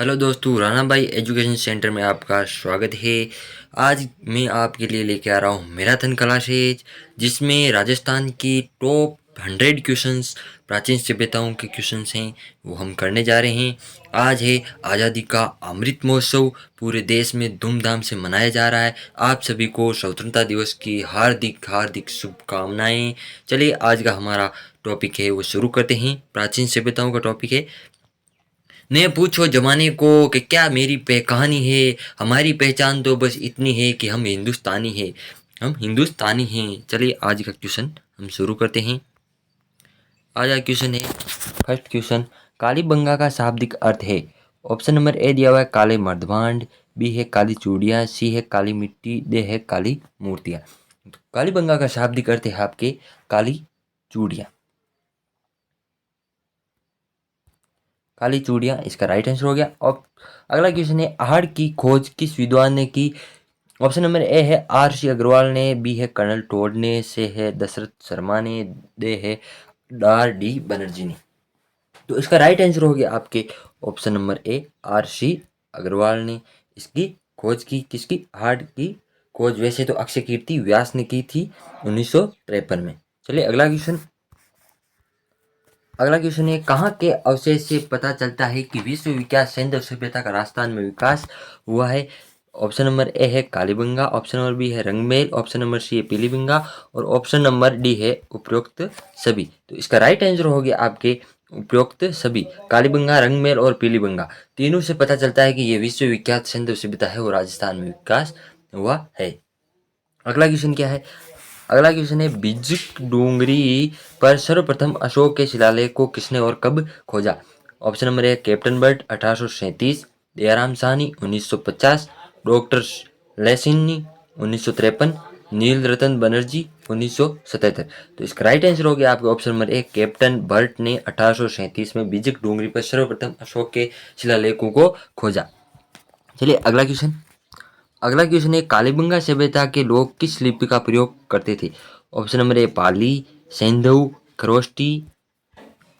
Hello दोस्तों, राणा भाई education centre में आपका स्वागत है। आज मैं आपके लिए लेके आ रहा हूँ मैराथन क्लासेज, जिसमें राजस्थान की टॉप 100 क्वेश्चंस, प्राचीन सभ्यताओं के क्वेश्चंस हैं, वो हम करने जा रहे हैं। आज है आज़ादी का अमृत महोत्सव, पूरे देश में धूमधाम से मनाया जा रहा है। आप सभी को स्वतंत्रता दिवस की हार्दिक हार्दिक शुभकामनाएं। चलिए, आज का हमारा टॉपिक है वो शुरू करते हैं। प्राचीन सभ्यताओं का टॉपिक है। ने पूछो जमाने को कि क्या मेरी कहानी है, हमारी पहचान तो बस इतनी है कि हम हिंदुस्तानी हैं, हम हिंदुस्तानी हैं। चलिए, आज का क्वेश्चन हम शुरू करते हैं। आज का क्वेश्चन है, फर्स्ट क्वेश्चन, कालीबंगा का शाब्दिक अर्थ है। ऑप्शन नंबर ए दिया हुआ है काले मर्दभांड, बी है काली चूड़ियाँ, सी है काली मिट्टी, डी है काली मूर्तियाँ। तो कालीबंगा का शाब्दिक अर्थ है आपके काली चूड़ियाँ। काली चूड़ियाँ इसका राइट आंसर हो गया। और अगला क्वेश्चन है, आहड़ की खोज किस विद्वान ने की। ऑप्शन नंबर ए है R C अग्रवाल ने, बी है कर्नल टोड ने, से है दशरथ शर्मा ने, दे है R D बनर्जी ने। तो इसका राइट आंसर हो गया आपके option number A R C Agarwal ने इसकी खोज की। किसकी? आहड़ की खोज। वैसे तो अक्षय कीर्ति व्यास ने की थी 1953 में। चलिए, अगला क्वेश्चन है, कहाँ के अवशेष से पता चलता है कि विश्व विख्यात सैंधव सभ्यता का राजस्थान में विकास हुआ है। ऑप्शन नंबर ए है कालीबंगा, ऑप्शन नंबर बी है रंगमेल, ऑप्शन नंबर सी है पीलीबंगा और ऑप्शन नंबर डी है उपरोक्त सभी। तो इसका राइट आंसर हो गया आपके उपरोक्त सभी। कालीबंगा, रंगमेल और पीलीबंगा तीनों से पता चलता है कि ये विश्व विख्यात सैंधव सभ्यता है और राजस्थान में विकास हुआ है। अगला क्वेश्चन क्या है? अगला क्वेश्चन है, बिज्जक डूंगरी पर सर्वप्रथम अशोक के शिलालेख को किसने और कब खोजा। Option number A captain Burt 1837, Dayaram Sahni 1950, doctor लेसिनी 1953, नील रतन बनर्जी 1977। तो इसका राइट आंसर हो गया आपके option number A captain Burt ने 1837 में बिज्जक डूंगरी पर सर्वप्रथम अशोक के शिलालेखों को खोजा। चलिए, अगला क्वेश्चन है, कालीबंगा सभ्यता के लोग किस लिपि का प्रयोग करते थे। ऑप्शन नंबर ए पाली, सेंधु, खरोष्टी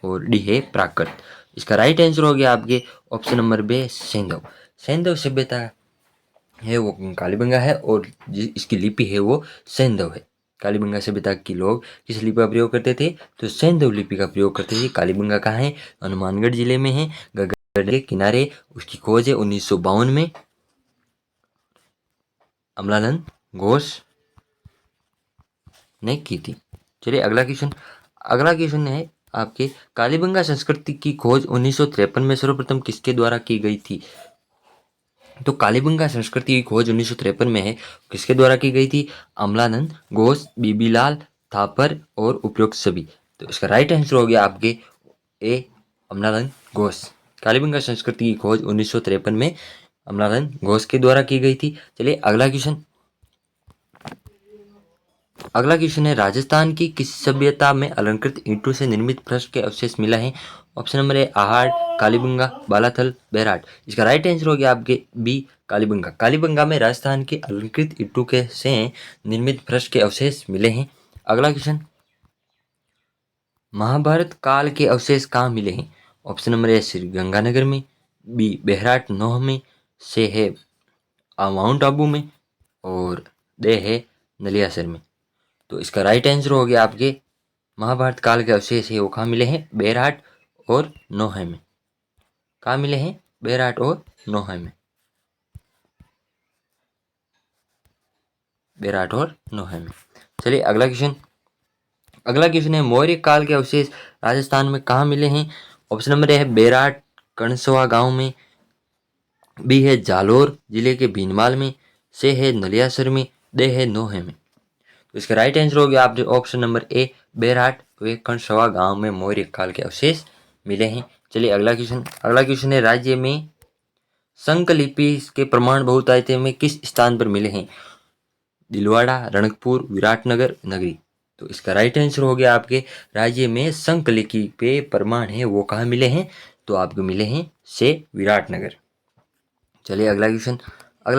और डी है प्राकृत। इसका राइट आंसर हो गया आपके ऑप्शन नंबर बे सेंधव। सेंधव सभ्यता है वो कालीबंगा है और इसकी लिपि है वो सेंधव है। कालीबंगा सभ्यता के लोग किस लिपि का प्रयोग करते थे? तो सेंधव लिपि का प्रयोग करते थे। कालीबंगा कहाँ है? हनुमानगढ़ जिले में है, गगन के किनारे। उसकी खोज है 1952 में अमलानंद घोष ने की थी। चलिए, अगला क्वेश्चन है आपके, कालीबंगा संस्कृति की खोज 1953 में सर्वप्रथम किसके द्वारा की गई थी। तो कालीबंगा संस्कृति की खोज 1953 में है, किसके द्वारा की गई थी? अमलानंद घोष, बीबीलाल थापर और उपरोक्त सभी। तो इसका राइट आंसर हो गया आपके ए अमलानंद घोष। कालीबंगा संस्कृति की खोज 1953 में अमलानंद घोष के द्वारा की गई थी। चलिए, अगला क्वेश्चन है, राजस्थान की किस सभ्यता में अलंकृत ईंटों से निर्मित फर्श के अवशेष मिला है। Option number A Ahar, Kalibangan, Balathal, Bairat. इसका राइट आंसर हो गया आपके बी कालीबंगा। कालीबंगा में राजस्थान के अलंकृत ईंटों के से निर्मित फर्श के अवशेष मिले हैं। अगला क्वेश्चन, महाभारत काल के अवशेष कहाँ मिले हैं। ऑप्शन नंबर ए श्री गंगानगर में, बी बेहराट नौह में, से है माउंट आबू में और दे है नलियासर में। तो इसका राइट आंसर हो गया आपके महाभारत काल के अवशेष है वो कहाँ मिले हैं? बेरहाट और नोहे में। कहाँ मिले हैं? बेरहाट और नोहे में। बेरहाट और नोहे में। चलिए, अगला क्वेश्चन है, मौर्य काल के अवशेष राजस्थान में कहाँ मिले हैं। ऑप्शन नंबर ए है बेरहाट कणसवा गांव में, बी है जालोर जिले के भीनमाल में, से है नलियासर में, दे है नोहे में। तो इसका राइट आंसर हो गया आपके ऑप्शन नंबर ए बेरहाट व कणसवा गांव में मौर्य काल के अवशेष मिले हैं। चलिए, अगला क्वेश्चन है, राज्य में संक लिपि के प्रमाण बहुतायत में किस स्थान पर मिले हैं। दिलवाड़ा, रणकपुर, विराटनगर, नगरी। तो इसका राइट आंसर हो गया आपके राज्य में संक लिपि पे प्रमाण है वो कहाँ मिले हैं। तो आपको मिले हैं से विराटनगर। चलिए, अगला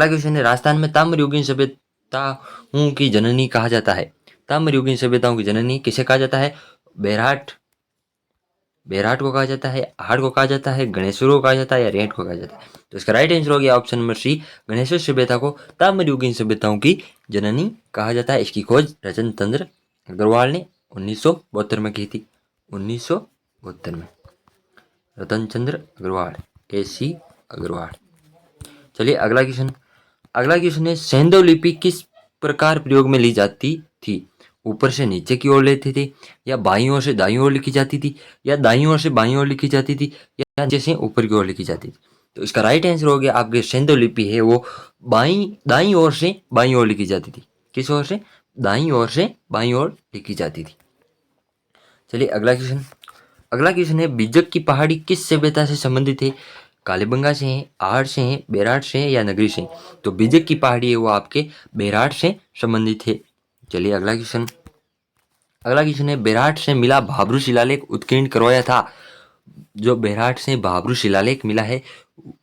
क्वेश्चन है, राजस्थान में ताम्रयुगीन सभ्यताओं की जननी कहा जाता है। ताम्रयुगीन सभ्यताओं की जननी किसे कहा जाता है? बेरहाट, बेराट को कहा जाता है, आहड़ को कहा जाता है, गणेश्वर को कहा जाता है या रेंट को कहा जाता है। तो इसका राइट आंसर हो गया ऑप्शन नंबर सी, गणेश्वर सभ्यता को ताम्रयुगीन सभ्यताओं की जननी कहा जाता है। इसकी खोज रतन चंद्र अग्रवाल ने 1972 में की थी। 1972 में रतन चंद्र अग्रवाल, AC अग्रवाल। चलिए अगला क्वेश्चन। अगला क्वेश्चन है सेंधव लिपि किस प्रकार प्रयोग में ली जाती थी? ऊपर से नीचे की ओर लेते थे, या बाईं ओर से दाईं ओर लिखी जाती थी, या दाईं ओर से बाईं ओर लिखी जाती थी, या नीचे से ऊपर की ओर लिखी जाती थी? तो इसका राइट आंसर हो गया आपके सेंधव लिपि है वो दाईं ओर से बाईं ओर लिखी जाती थी। किस ओर से? दाईं ओर से बाईं ओर लिखी जाती थी। चलिए अगला क्वेश्चन। अगला क्वेश्चन है बीजक की पहाड़ी किस सभ्यता से संबंधित है? कालीबंगा से है, आहड़ से है, बेराट से है या नगरी से? तो बीजक की पहाड़ी है वो आपके बेराट से संबंधित है। चलिए अगला क्वेश्चन। अगला क्वेश्चन है बेराट से मिला भाब्रू शिलालेख उत्कीर्ण करवाया था। जो बेराट से भाब्रू शिलालेख मिला है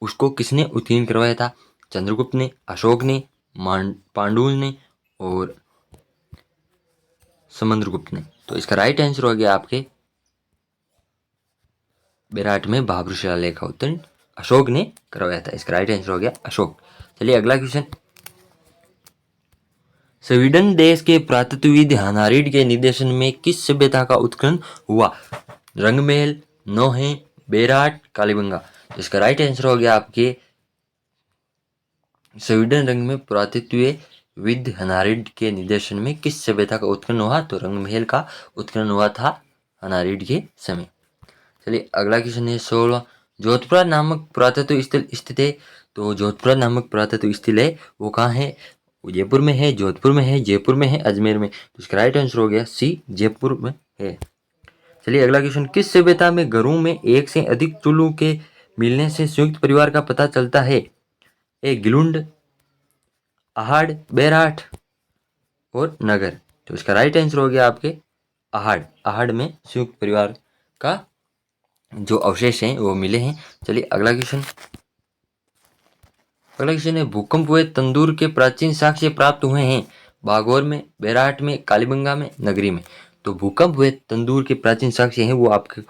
उसको किसने उत्कीर्ण करवाया था? चंद्रगुप्त ने, अशोक ने, पांडुल ने और समुद्रगुप्त ने। तो इसका राइट आंसर हो गया आपके बेराट में भाब्रू शिलालेख का उत्कीर्ण अशोक ने करवाया था। इसका राइट आंसर हो गया अशोक। चलिए अगला क्वेश्चन। स्वीडन देश के पुरातत्वविद हानारिड के निर्देशन में किस सभ्यता का उत्खनन हुआ? रंगमहल, नौहे, बेराट, कालीबंगा। तो इसका राइट आंसर हो गया आपके स्वीडन रंग में पुरातत्वविद हानारिड के निर्देशन में किस सभ्यता का उत्खनन हुआ? तो रंगमहल का उत्खनन हुआ था हानारिड के समय। चलिए अगला क्वेश्चन है 16। जोधपुरा नामक पुरातत्व स्थल स्थित है। तो जोधपुरा नामक पुरातत्व स्थल है वो कहाँ है? उदयपुर में है, जोधपुर में है, जयपुर में है, अजमेर में। तो इसका राइट आंसर हो गया सी, जयपुर में है। चलिए अगला क्वेश्चन। किस सभ्यता में घरों में एक से अधिक चूल्हों के मिलने से संयुक्त परिवार का पता चलता है? ए गिलुंड, आहड़, बेराट और नगर। तो इसका राइट आंसर हो गया आपके आहड़। आहड़ में संयुक्त परिवार का जो अवशेष हैं वो मिले हैं। चलिए अगला क्वेश्चन। अगला क्वेश्चन है भूकंप हुए तंदूर के प्राचीन साक्ष्य प्राप्त हुए हैं। बागौर में, बेराट में, कालीबंगा में, नगरी में। तो भूकंप हुए तंदूर के प्राचीन साक्ष्य हैं वो आपके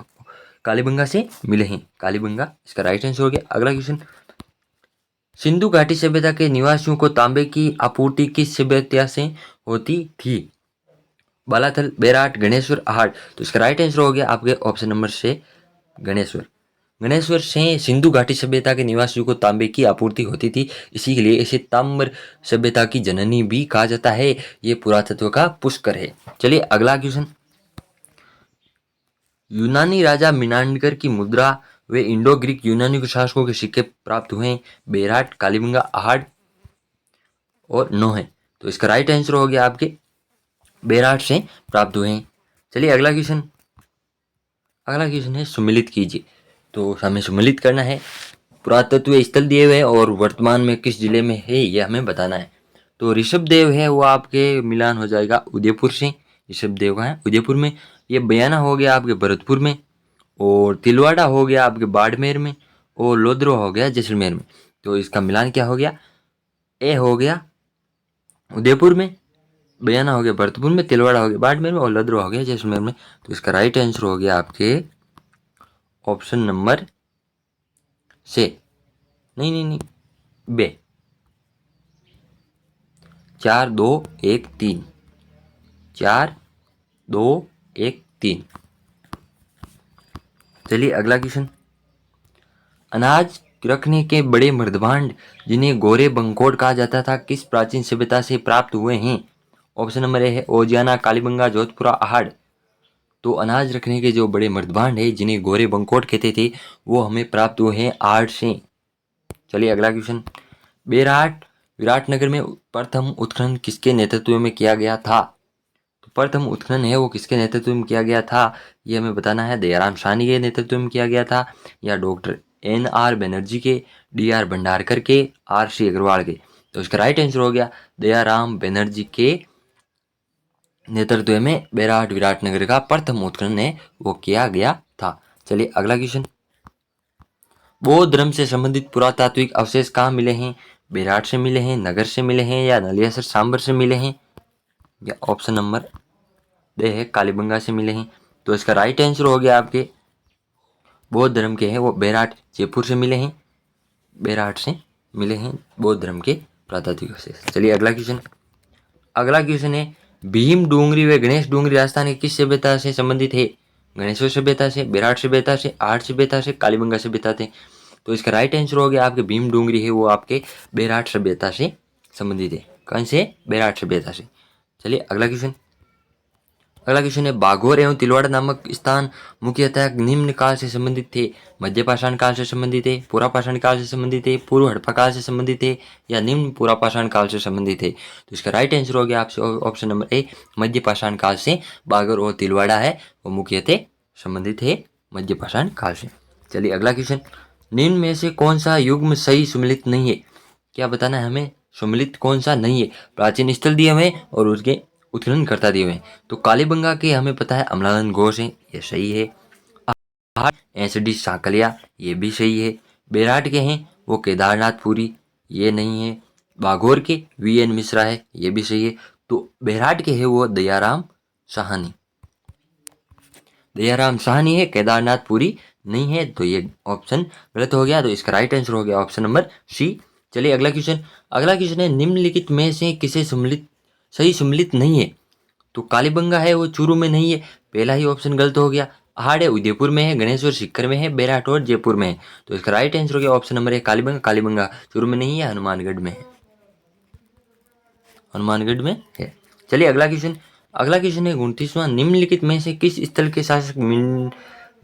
कालीबंगा से मिले हैं। कालीबंगा इसका राइट आंसर हो गया। अगला क्वेश्चन। सिंधु घाटी सभ्यता के निवासियों को तांबे की आपूर्ति किस सभ्यता से होती थी? बालाथल, बेराट, गणेश्वर, आहड़। तो इसका राइट आंसर हो गया आपके ऑप्शन नंबर से गणेश्वर। गणेश्वर से सिंधु घाटी सभ्यता के निवासियों को तांबे की आपूर्ति होती थी, इसी के लिए इसे ताम्र सभ्यता की जननी भी कहा जाता है। ये पुरातत्व का पुष्कर है। चलिए अगला क्वेश्चन। यूनानी राजा मीनांडर की मुद्रा वे इंडो ग्रीक यूनानी शासकों के सिक्के प्राप्त हुए। बेराट, कालीबंगा, आहड़ और नोहे। तो इसका राइट आंसर हो गया आपके बेराट से प्राप्त हुए हैं। चलिए अगला क्वेश्चन। अगला क्वेश्चन है सम्मिलित कीजिए। तो हमें सम्मिलित करना है पुरातत्व स्थल दिए हुए और वर्तमान में किस जिले में है ये हमें बताना है। तो ऋषभदेव है वो आपके मिलान हो जाएगा उदयपुर से। ऋषभदेव का है उदयपुर में। ये बयाना हो गया आपके भरतपुर में, और तिलवाड़ा हो गया आपके बाड़मेर में, और लोधरो हो गया जैसलमेर में। तो इसका मिलान क्या हो गया? ए हो गया उदयपुर में, बयाना हो गया भरतपुर में, तिलवाड़ा हो गया बाड़मेर में और लोधरो हो गया जैसलमेर में। तो इसका राइट आंसर हो गया आपके ऑप्शन नंबर से नहीं बे 4 2 1 3 4 2 1 3। चलिए अगला क्वेश्चन। अनाज रखने के बड़े मृदभांड जिन्हें गोरे बंकोड़ कहा जाता था किस प्राचीन सभ्यता से प्राप्त हुए हैं? ऑप्शन नंबर ए है ओजियाना, कालीबंगा, जोधपुरा, आहड़। तो अनाज रखने के जो बड़े मृदभांड है जिन्हें गोरे बंकोड़ कहते थे वो हमें प्राप्त हुए हैं आहड़ से। चलिए अगला क्वेश्चन। बेराट विराटनगर में प्रथम उत्खनन किसके नेतृत्व में किया गया था? तो प्रथम उत्खनन है वो किसके नेतृत्व में किया गया था ये हमें बताना है। दयाराम साहनी के नेतृत्व में किया गया था, या डॉक्टर NR बनर्जी के, DR भंडारकर के, RC अग्रवाल के। तो इसका राइट आंसर हो गया दयाराम बनर्जी के नेतृत्व में बेराट विराटनगर का प्रथम उत्खनन है वो किया गया था। चलिए अगला क्वेश्चन। बौद्ध धर्म से संबंधित पुरातात्विक अवशेष कहाँ मिले हैं? बेराट से मिले हैं, नगर से मिले हैं, या नलियासर सांबर से मिले हैं, या ऑप्शन नंबर दे है कालीबंगा से मिले हैं। तो इसका राइट आंसर हो गया आपके बौद्ध धर्म के हैं वो बेराट जयपुर से मिले हैं, बेराट से मिले हैं बौद्ध धर्म के प्रातात्विक अवशेष। चलिए अगला क्वेश्चन। अगला क्वेश्चन है भीम डूंगरी व गणेश डूंगरी राजस्थान की किस सभ्यता से संबंधित है? गणेश्वर सभ्यता से, बेराट सभ्यता से, आर्ट सभ्यता से, कालीबंगा सभ्यता से। तो इसका राइट आंसर हो गया आपके भीम डूंगरी है वो आपके बेराट सभ्यता से संबंधित है। कौन से? बेराट सभ्यता से। चलिए अगला क्वेश्चन। अगला क्वेश्चन है बाघोर एवं तिलवाड़ा नामक स्थान मुख्यतः निम्न काल से संबंधित थे? मध्य पाषाण काल से संबंधित है, पूरा पाषाण काल से संबंधित है, पूर्व हड़प्पा काल से संबंधित है या निम्न पूरा पाषाण काल से संबंधित है? तो इसका राइट आंसर हो गया आपसे ऑप्शन नंबर ए, मध्य पाषाण काल से बाघोर और तिलवाड़ा है वो मुख्यतः संबंधित है मध्य पाषाण काल से। चलिए अगला क्वेश्चन। निम्न में से कौन सा युग्म सही सुमिलित नहीं है? क्या बताना है हमें? सुमिलित कौन सा नहीं है? प्राचीन स्थल दिए हुए और उसके उत्खनन करता दिए हुए। तो कालीबंगा के हमें पता है अमलानंद घोष है, ये सही है। एसडी साकलिया, ये भी सही है। बेराट के हैं वो केदारनाथ पुरी, ये नहीं है। बाघोर के वीएन मिश्रा है, ये भी सही है। तो बेराट के है वो दयाराम साहनी, दयाराम साहनी है, केदारनाथ पुरी नहीं है। तो ये ऑप्शन गलत हो गया। तो इसका राइट आंसर हो गया ऑप्शन नंबर सी। चलिए अगला क्वेश्चन। अगला क्वेश्चन है निम्नलिखित में से किसे सम्मिलित सही सम्मिलित नहीं है? तो कालीबंगा है वो चूरू में नहीं है, पहला ही ऑप्शन गलत हो गया। पहाड़ है उदयपुर में है, गणेश्वर सीकर में है, बेराट और जयपुर में है। तो इसका राइट आंसर हो गया option number A, Kalibangan. Kalibangan Churu में नहीं है, हनुमानगढ़ में है, हनुमानगढ़ में है। चलिए अगला क्वेश्चन। अगला क्वेश्चन है 29वां। निम्नलिखित में से किस स्थल के शासक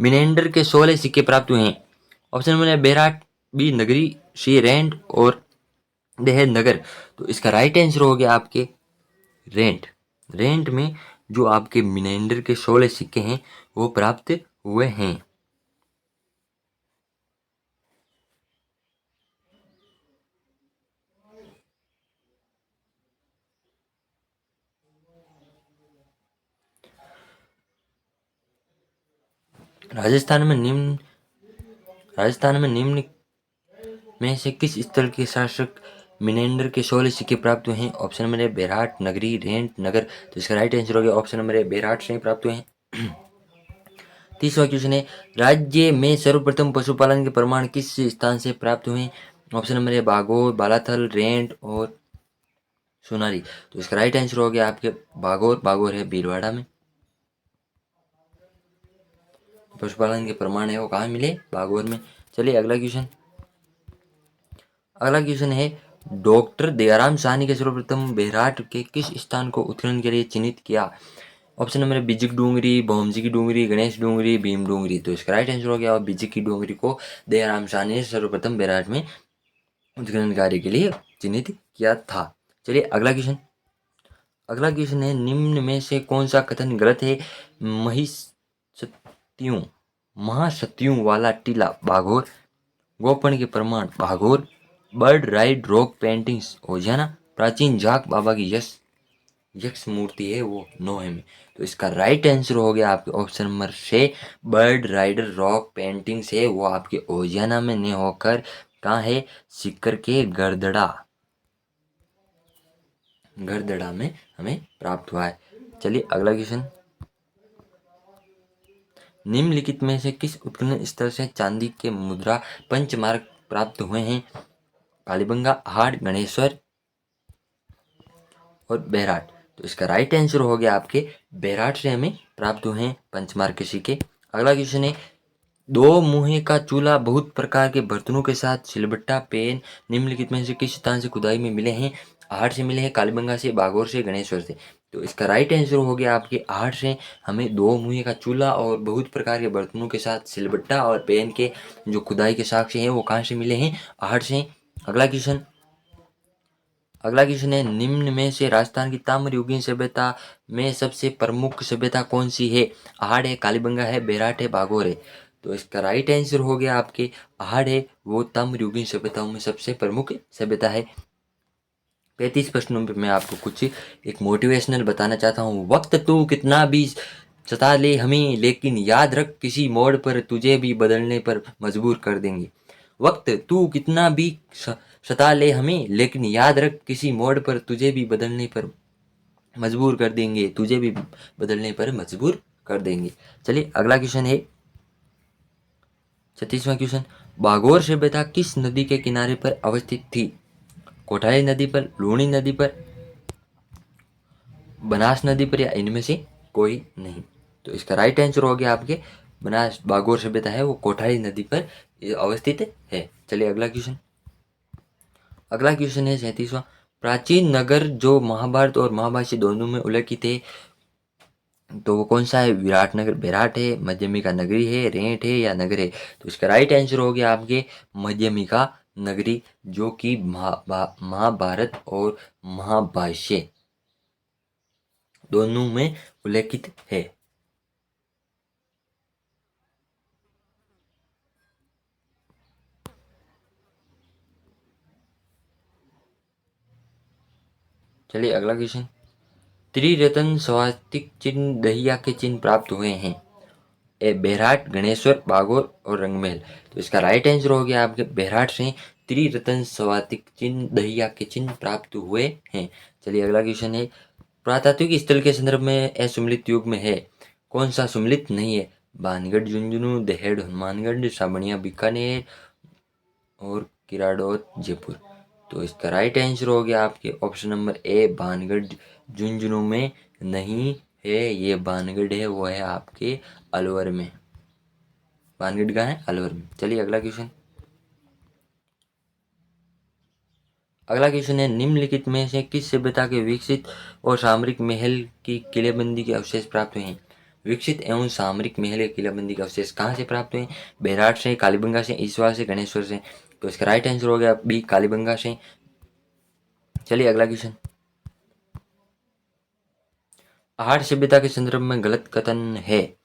मिनेंडर के 16 सिक्के प्राप्त हुए हैं? ऑप्शन नंबर है बेराट, बी नगरी, सी रेंट और देहद नगर। तो इसका राइट आंसर हो गया आपके रेंट। रेंट में जो आपके मिनेंडर के 16 सिक्के हैं वो प्राप्त हुए हैं। राजस्थान में निम्न में से किस स्थल के शासक मिनेंडर के 16 सिक्के प्राप्त हुए हैं? ऑप्शन नंबर है बेराट, नगरी, रेंट, नगर। तो इसका राइट आंसर हो गया ऑप्शन नंबर है बेराट से प्राप्त हुए हैं। 30वां क्वेश्चन है राज्य में सर्वप्रथम पशुपालन के प्रमाण किस स्थान से प्राप्त हुए? ऑप्शन नंबर है बागोर, बालाथल, रेंट और सोनारी। तो इसका राइट आंसर हो गया आपके बागोर। बागोर है भीलवाड़ा में। पशुपालन के प्रमाण है वो कहाँ मिले? बागोर में। चलिए अगला क्वेश्चन। अगला क्वेश्चन है डॉक्टर दयाराम साहनी के सर्वप्रथम बेराट के किस स्थान को उत्खनन के लिए चिन्हित किया? ऑप्शन नंबर है बिजिक डूंगरी, भौमजी की डूंगरी, गणेश डूंगरी, भीम डूंगरी। तो इसका राइट आंसर हो गया बिजिक की डूंगरी को दयाराम साहनी ने सर्वप्रथम बेराट में उत्खनन कार्य के लिए चिन्हित किया था। चलिए अगला क्वेश्चन। अगला क्वेश्चन है निम्न में से कौन सा कथन गलत है? महिसत्यों महासत्यों वाला टीला बाघोर, गोपन के प्रमाण Baghor, bird ride rock paintings Ojiyana, प्राचीन जाक बाबा की यक्ष मूर्ति है वो नोहे में। तो इसका राइट आंसर हो गया आपके ऑप्शन नंबर से बर्ड राइडर रॉक पेंटिंग्स है वो आपके ओजियाना में नहीं होकर कहाँ है? सीकर के गरदड़ा में हमें प्राप्त हुआ है। चलिए अगला क्वेश्चन। निम्नलिखित में से किस उत्खनन स्थल से चांदी के मुद्रा पंचमार्क प्राप्त हुए हैं? कालीबंगा, हाड़, गणेश्वर और बेराट। तो इसका राइट आंसर हो गया आपके बेराट से हमें प्राप्त हुए हैं पंचमार्क के सिक्के। अगला क्वेश्चन है दो मुँहे का चूल्हा बहुत प्रकार के बर्तनों के साथ सिलबट्टा पेन निम्नलिखित में से किस स्थान से खुदाई में मिले हैं? आहट से मिले हैं, कालीबंगा से, बागोर से, गणेश्वर से। तो इसका राइट आंसर हो गया आपके आहट से हमें दो मुँहे का चूल्हा और बहुत प्रकार के बर्तनों के साथ सिलबट्टा और पेन के जो खुदाई के साक्ष्य हैं वो कहाँ से मिले हैं? आहट से। अगला क्वेश्चन। अगला क्वेश्चन है निम्न में से राजस्थान की ताम्रयुगीन सभ्यता में सबसे प्रमुख सभ्यता कौन सी है? आहड़ है, कालीबंगा है, बेराट है, बागोर है। तो इसका राइट आंसर हो गया आपके आहड़ है वो ताम्रयुगीन सभ्यताओं में सबसे प्रमुख सभ्यता है। 35 प्रश्नों पे मैं आपको कुछ एक मोटिवेशनल बताना चाहता हूँ। वक्त तू कितना भी सता ले हमें लेकिन याद रख किसी मोड़ पर तुझे भी बदलने पर मजबूर कर देंगे। वक्त तू कितना भी सता ले हमें लेकिन याद रख किसी मोड़ पर तुझे भी बदलने पर मजबूर कर देंगे, तुझे भी बदलने पर मजबूर कर देंगे। चलिए अगला क्वेश्चन है 36वां क्वेश्चन, बागोर सभ्यता किस नदी के किनारे पर अवस्थित थी? कोठारी नदी पर, लूणी नदी पर, बनास नदी पर, या इनमें से कोई नहीं। तो इसका राइट आंसर हो गया आपके बनास। बागोर सभ्यता है वो कोठारी नदी पर अवस्थित है। चलिए अगला क्वेश्चन। अगला क्वेश्चन है 37वां, प्राचीन नगर जो महाभारत और महाभाष्य दोनों में उल्लेखित है, तो वो कौन सा है? विराट नगर, बेराट है, मध्यमिका नगरी है, रेंट है, या नगर है? तो इसका राइट आंसर हो गया आपके मध्यमिका नगरी, जो कि महाभारत और महाभाष्य दोनों में उल्लेखित है। चलिए अगला क्वेश्चन, त्रिरत्न स्वास्तिक चिन्ह दहिया के चिन्ह प्राप्त हुए हैं? ए बेरहाट, गणेश्वर, बागोर और रंगमहल। तो इसका राइट आंसर हो गया आपके बेरहाट से त्रिरत्न स्वास्तिक चिन्ह दहिया के चिन्ह प्राप्त हुए हैं। चलिए अगला क्वेश्चन है, पुरातात्विक स्थल के संदर्भ में असुमिलित युग में है, कौन सा सुमिलित नहीं है? बानगढ़ झुंझुनू, दहेड़ हनुमानगढ़, साबणिया बीकानेर और किराड़ोत जयपुर। तो इसका राइट आंसर हो गया आपके ऑप्शन नंबर ए, बानगढ़ झुंझुनू में नहीं है, ये बानगढ़ है वो है आपके अलवर में। बानगढ़ कहाँ है? अलवर में। चलिए अगला क्वेश्चन। अगला क्वेश्चन है, निम्नलिखित में से किस सभ्यता के विकसित और सामरिक महल की किलेबंदी के अवशेष प्राप्त हुए हैं? विकसित एवं सामरिक महल के किलेबंदी के अवशेष कहाँ से प्राप्त हुए? बेरहाट से, कालीबंगा से, ईसवार से, गणेश्वर से। तो इसका राइट आंसर हो गया बी, कालीबंगा से। चलिए अगला क्वेश्चन, आहड़ सभ्यता के संदर्भ में गलत कथन है,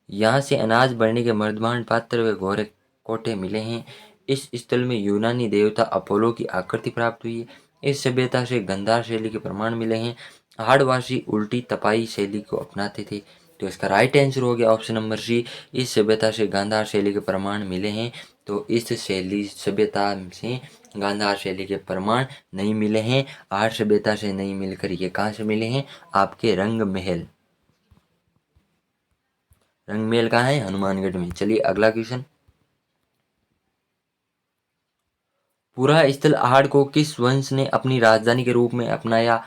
यहाँ से अनाज भरने के मर्दमान पात्र व घोड़े कोठे मिले हैं। इस स्थल में यूनानी देवता अपोलो की आकृति प्राप्त हुई है। इस सभ्यता से गंधार शैली के प्रमाण मिले हैं। आहड़वासी उल्टी तपाई शैली को अपनाते थे। तो इसका राइट आंसर हो गया ऑप्शन नंबर सी, इस सभ्यता से गांधार शैली के प्रमाण मिले हैं। तो इस शैली सभ्यता से गांधार शैली के प्रमाण नहीं मिले हैं। आहड़ सभ्यता से नहीं मिलकर ये कहाँ से मिले हैं? आपके रंग महल। रंगमहल कहाँ है? हनुमानगढ़ में। चलिए अगला क्वेश्चन, पूरा स्थल आहड़ को किस वंश ने अपनी राजधानी के रूप में अपनाया?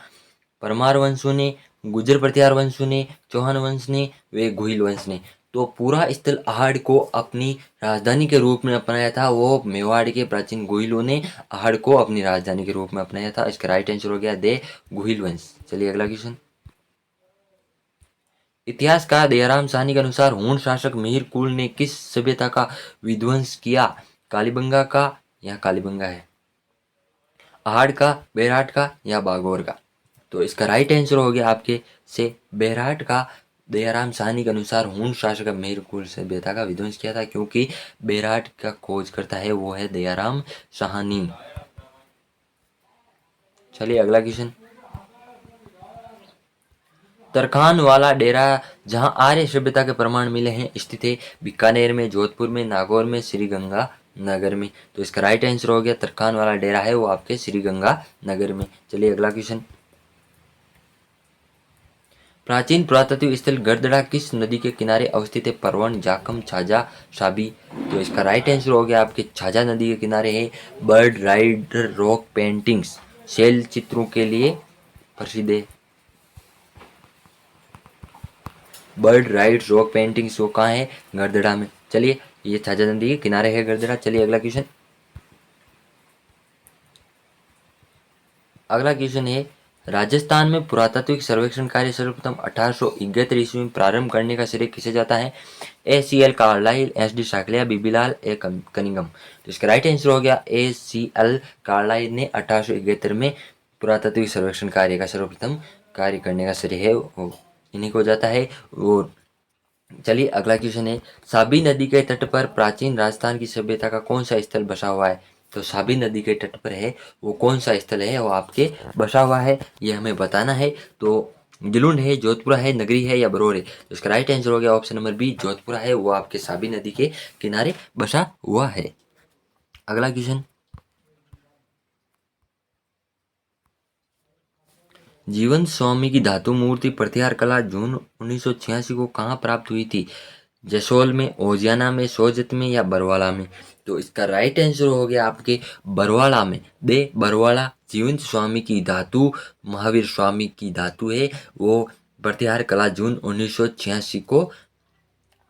परमार वंशों ने, गुर्जर प्रतिहार वंशों ने, चौहान वंश ने, वे गुहिल वंश ने। तो पूरा स्थल आहड़ को अपनी राजधानी के रूप में अपनाया था वो मेवाड़ के प्राचीन गुहिलों ने आहड़ को अपनी राजधानी के रूप में अपनाया था। इसका राइट आंसर हो गया दे, गुहिल वंश। चलिए अगला क्वेश्चन, इतिहासकार दयाराम साहनी के अनुसार हूण शासक मिहिर कुल ने किस सभ्यता का विध्वंस किया? कालीबंगा का, या कालीबंगा है, आहड़ का, बेरहाट का, या बागोर का? तो इसका राइट आंसर हो गया आपके से बेरहाट का। दयाराम साहनी के अनुसार हूण शासक मिहिर कुल सभ्यता का विध्वंस किया था, क्योंकि बेरहाट का खोज करता है वो है दयाराम साहनी। चलिए अगला क्वेश्चन, तरखान वाला डेरा जहां आर्य सभ्यता के प्रमाण मिले हैं स्थित है? बीकानेर में, जोधपुर में, नागौर में, श्रीगंगा नगर में। तो इसका राइट आंसर हो गया तरखान वाला डेरा है वो आपके श्रीगंगा नगर में। चलिए अगला क्वेश्चन, प्राचीन पुरातत्व स्थल गरदड़ा किस नदी के किनारे अवस्थित है? परवन, जाखम, छाजा, साबी। तो इसका राइट आंसर हो गया आपके छाजा नदी के किनारे है। बर्ड राइडर रॉक पेंटिंग्स शैल चित्रों के लिए प्रसिद्ध है। Bird ride rock painting show कहाँ है? गरदड़ा में। चलिए ये छाजा नदी के किनारे है गरदड़ा। चलिए अगला क्वेश्चन, अगला क्वेश्चन है, राजस्थान में पुरातात्विक सर्वेक्षण कार्य सर्वप्रथम 1871 ईस्वी में प्रारंभ करने का श्रेय किसे जाता है? ACL Carlisle, SD Sankalia, बीबीलाल, Cunningham. तो इसका राइट आंसर हो गया ACL कार्लाइल ने 1871 में पुरातात्विक सर्वेक्षण कार्य का सर्वप्रथम कार्य करने का श्रेय है इन्हीं को जाता है। और चलिए अगला क्वेश्चन है, साबी नदी के तट पर प्राचीन राजस्थान की सभ्यता का कौन सा स्थल बसा हुआ है? तो साबी नदी के तट पर है वो कौन सा स्थल है वो आपके बसा हुआ है, ये हमें बताना है। तो जलुंड है, जोधपुरा है, नगरी है, या बरोर है? तो इसका राइट आंसर हो गया ऑप्शन नंबर बी, जोधपुरा है वो आपके साबी नदी के किनारे बसा हुआ है। अगला क्वेश्चन, जीवन स्वामी की धातु मूर्ति प्रत्यार कला जून 1986 को कहाँ प्राप्त हुई थी? जसोल में, ओजियाना में, सोजत में या बरवाला में। तो इसका राइट आंसर हो गया आपके बरवाला में। बरवाला जीवंत स्वामी की धातु, महावीर स्वामी की धातु है। वो प्रतिहार कला जून 1986 को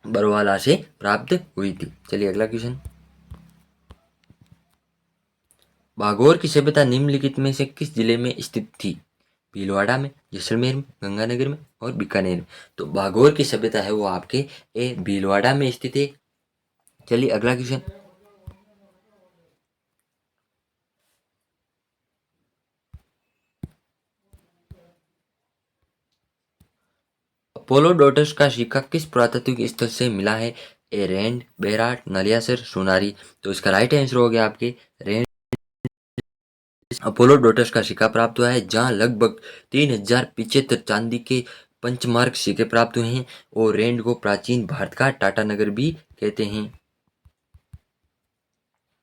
बरवाला से प्राप्त हुई थी। चलिए अगला क्वेश्चन। भागौर की सभ्यता निम्नलिखित में से किस जिले में स्थित थी? भीलवाड़ा में, जैसलमेर में, गंगानगर में और बीकानेर में। तो भागौर की सभ्यता है वो आपके भीलवाड़ा में स्थित है। चलिए अगला क्वेश्चन। अपोलोडोटस का सिक्का किस पुरातात्विक स्थल से मिला है? रेंड, बेराट, नलियासर, सोनारी। तो इसका राइट आंसर हो गया आपके रेंड। अपोलोडोटस का सिक्का प्राप्त हुआ है, जहां लगभग 3075 चांदी के पंचमार्क सिक्के प्राप्त हुए हैं। और रेंड को प्राचीन भारत का टाटा नगर भी कहते हैं।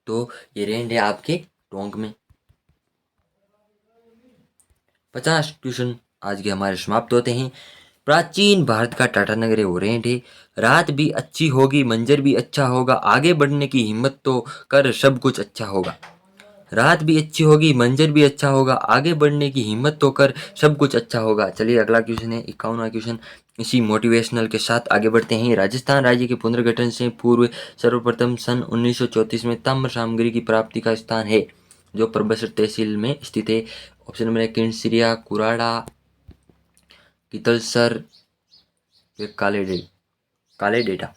तो ये रेंड है आपके टोंक में। 50 क्वेश्चन आज के हमारे समाप्त होते हैं। प्राचीन भारत का टाटा नगर है वो रेंट है। रात भी अच्छी होगी, मंजर भी अच्छा होगा, आगे बढ़ने की हिम्मत तो कर, सब कुछ अच्छा होगा। रात भी अच्छी होगी, मंजर भी अच्छा होगा, आगे बढ़ने की हिम्मत तो कर, सब कुछ अच्छा होगा। चलिए अगला क्वेश्चन है 51वां क्वेश्चन। इसी मोटिवेशनल के साथ आगे बढ़ते हैं। राजस्थान राज्य के पुनर्गठन से पूर्व सर्वप्रथम सन 1934 में ताम्र सामग्री की प्राप्ति का स्थान है जो परबसर तहसील में स्थित है। ऑप्शन नंबर 1 किंसिरिया, कुराड़ा, कितलसर, काले डेटा।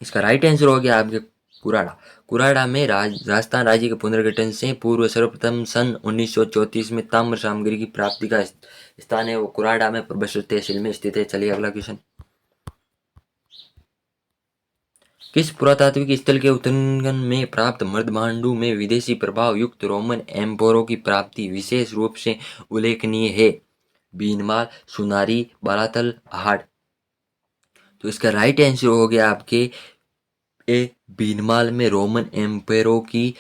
इसका राइट आंसर हो गया आपके कुराड़ा। कुराड़ा में राजस्थान राज्य के पुनर्गठन से पूर्व सर्वप्रथम सन 1934 में ताम्र सामग्री की प्राप्ति का स्थान है वो कुराड़ा में परबसर तहसील में स्थित है। चलिए अगला क्वेश्चन। किस पुरातात्विक स्थल के उत्खनन में प्राप्त मर्दभांडू में विदेशी प्रभाव युक्त रोमन एम्पोरों की प्राप्ति विशेष रूप से उल्लेखनीय है? बीनमाल, सुनारी, बालातल, आहड़। तो इसका राइट आंसर हो गया आपके बीनमाल में रोमन एम्पेरो की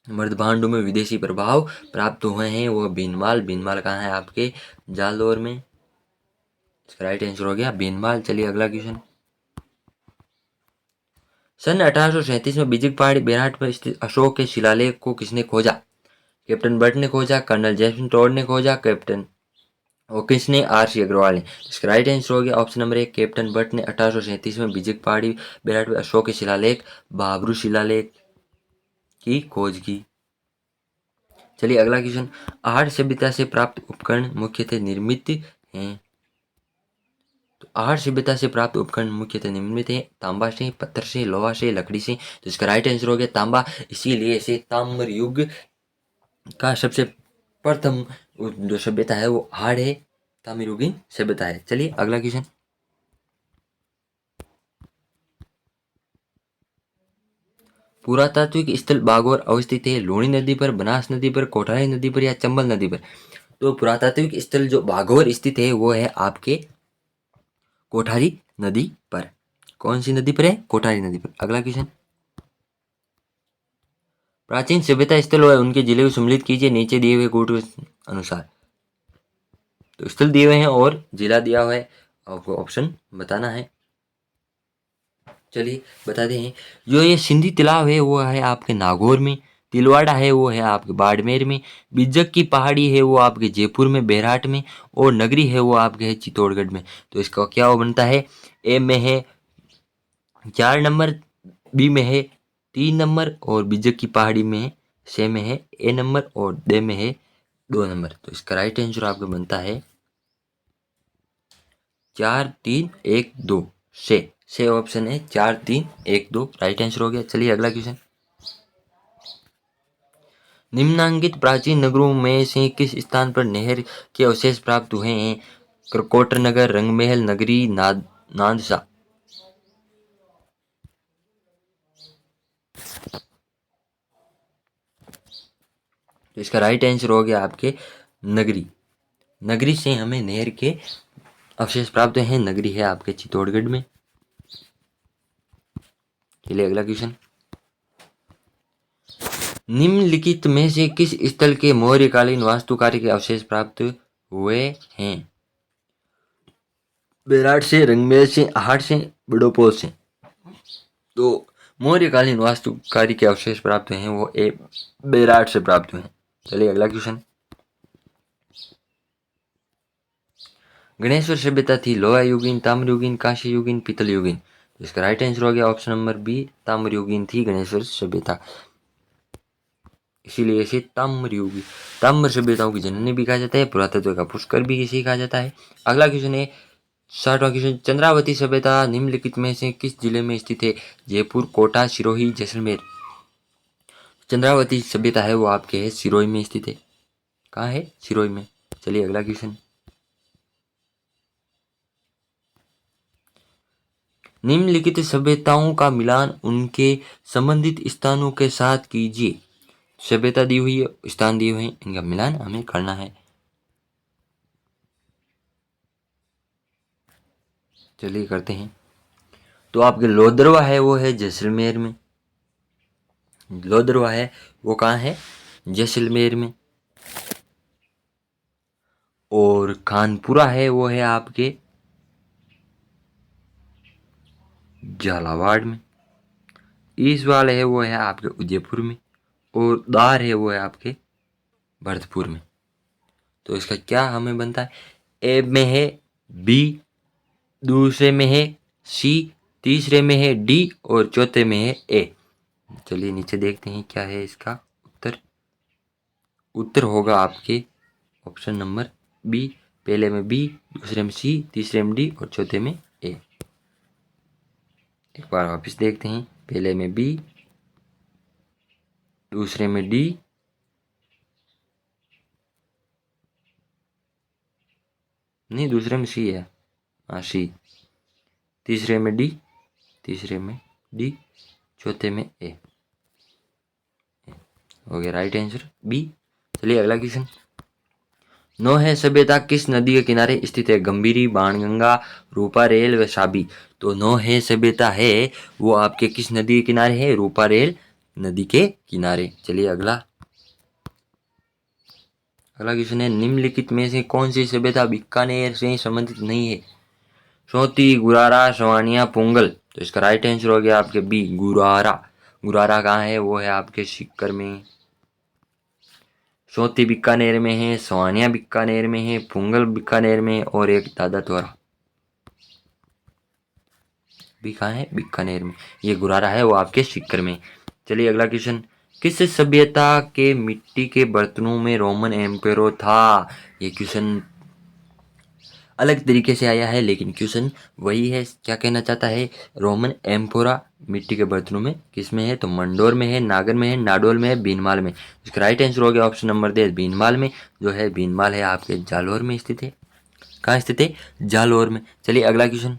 मर्दभांडों में विदेशी प्रभाव प्राप्त हुए हैं वो बीनमाल कहाँ है आपके जालौर में। इसका राइट आंसर हो गया बीनमाल। चलिए अगला क्वेश्चन। सन 1837 में बिजक पहाड़ी बेराट पर स्थित अशोक के शिलालेख को किसने खोजा? कैप्टन बट ने खोजा, कर्नल जेम्स टॉड ने खोजा, कैप्टन और किसने? R.C. अग्रवाल ने। इसका राइट आंसर हो गया ऑप्शन नंबर 1 कैप्टन बट ने 1837 में बिजक पहाड़ी बेराट में अशोक के शिलालेख बाबरू शिलालेख की खोज की। चलिए अगला क्वेश्चन। आहड़ सभ्यता से प्राप्त उपकरण मुख्यतः निर्मित हैं। तो आहड़ सभ्यता से प्राप्त उपकरण मुख्यतः निर्मित है तांबा से, पत्थर से, लोहा से, लकड़ी से। तो इसका राइट आंसर हो गया तांबा। इसीलिए इसे ताम्र युग का सबसे प्रथम जो सभ्यता है वो आहड़ है, ताम्रयुगीन सभ्यता है। चलिए अगला क्वेश्चन। पुरातात्विक स्थल बागौर अवस्थित है लूणी नदी पर, बनास नदी पर, कोठारी नदी पर या चंबल नदी पर। तो पुरातात्विक स्थल जो बागौर स्थित है वो है आपके कोठारी नदी पर। कौन सी नदी पर है? कोठारी नदी पर। अगला क्वेश्चन। प्राचीन सभ्यता स्थल और उनके जिले को सम्मिलित कीजिए नीचे दिए हुए कोड के अनुसार। तो स्थल दिए हुए हैं और जिला दिया हुआ है, आपको ऑप्शन बताना है। चलिए बताते हैं। जो ये सिंधी तालाब है वो है आपके नागौर में, तिलवाड़ा है वो है आपके बाड़मेर में, बिज्जक की पहाड़ी है वो आपके जयपुर में बेराट में, और नगरी है वो आपके है चित्तौड़गढ़ में। तो इसका क्या वो बनता है? ए में है 4 नंबर, बी में है 3 नंबर और बिज्जक की पहाड़ी में है से में है ए नंबर और दे में है 2 नंबर। तो इसका राइट आंसर आपका बनता है 4 3 1 2 से ऑप्शन है 4 3 1 2 राइट आंसर हो गया। चलिए अगला क्वेश्चन। निम्नांकित प्राचीन नगरों में से किस स्थान पर नहर के अवशेष प्राप्त हुए हैं? करकोटर नगर, रंगमहल, नगरी, नादसा। तो इसका राइट आंसर हो गया आपके नगरी। नगरी से हमें नहर के अवशेष प्राप्त हैं। नगरी है आपके चित्तौड़गढ़ में। चलिए अगला क्वेश्चन। निम्नलिखित में से किस स्थल के मौर्यकालीन वास्तुकार्य के अवशेष प्राप्त हुए हैं? बेराट से, रंगमेल से, आहट से, बड़ोपोल से। तो मौर्यकालीन वास्तुकारी के अवशेष प्राप्त हुए हैं वो बेराट से प्राप्त हुए हैं। चलिए अगला क्वेश्चन। गणेश्वर सभ्यता थी लोहा युगीन, ताम्र युगीन, कांस्य युगीन, पीतल युगीन। इसका राइट आंसर हो गया ऑप्शन नंबर बी, ताम्र युगीन थी गणेश्वर सभ्यता, इसीलिए इसे ताम्र युगी, ताम्र सभ्यताओं की जननी भी कहा जाता है, पुरातत्व का पुष्कर भी इसे कहा जाता है। अगला क्वेश्चन है 60वां क्वेश्चन। चंद्रावती सभ्यता निम्नलिखित में से किस जिले में स्थित है? जयपुर, कोटा, सिरोही, जैसलमेर। चंद्रावती सभ्यता है वो आपके है सिरोही में स्थित है। कहाँ है? सिरोही में। चलिए अगला क्वेश्चन। निम्नलिखित सभ्यताओं का मिलान उनके संबंधित स्थानों के साथ कीजिए। सभ्यता दी हुई है, स्थान दिए हुए हैं, इनका मिलान हमें करना है। चलिए करते हैं। तो आपके लोदरवा है वो है जैसलमेर में, लोदरवा है वो कहाँ है? जैसलमेर में। और खानपुरा है वो है आपके झालावाड़ में। ईसवाल है वो है आपके उदयपुर में। और दार है वो है आपके भरतपुर में। तो इसका क्या हमें बनता है? ए में है बी, दूसरे में है सी, तीसरे में है डी और चौथे में है ए। चलिए नीचे देखते हैं क्या है इसका उत्तर। उत्तर होगा आपके ऑप्शन नंबर बी। पहले में बी, दूसरे में सी, तीसरे में डी और चौथे में ए। एक बार वापस देखते हैं। पहले में बी, दूसरे में डी, नहीं दूसरे में सी है, हाँ सी, तीसरे में डी, तीसरे में डी, चौथे में ए। हो गया राइट आंसर बी। चलिए अगला क्वेश्चन। नौहे सभ्यता किस नदी के किनारे स्थित है? गंभीरी, बाणगंगा, रूपारेल व साबी। तो नौहे सभ्यता है वो आपके किस नदी के किनारे है? रूपारेल नदी के किनारे। चलिए अगला क्वेश्चन है निम्नलिखित में से कौन सी सभ्यता बीकानेर से संबंधित नहीं है? सोती, गुरारा, सवानिया, पोंगल। तो इसका राइट आंसर हो गया आपके बी, गुरारा। गुरारा कहाँ है? वो है आपके सीकर में। सोती बीकानेर में है, सवानिया बीकानेर में है, पोंगल बीकानेर में और एक दादा तोरा भी कहाँ है? बीकानेर में। ये गुरारा है वो आपके सीकर में। चलिए अगला क्वेश्चन। किस सभ्यता के मिट्टी के बर्तनों में रोमन एम्पेरो था? ये क्वेश्चन अलग तरीके से आया है लेकिन क्वेश्चन वही है। क्या कहना चाहता है? रोमन एम्फोरा मिट्टी के बर्तनों में किस में है? तो मंडोर में है, नागर में है, नाडोल में है, बीनमाल में। इसका राइट आंसर हो गया ऑप्शन नंबर दे, बीनमाल में। जो है बीनमाल है आपके जालौर में स्थित है। कहाँ स्थित है? जालौर में। चलिए अगला क्वेश्चन।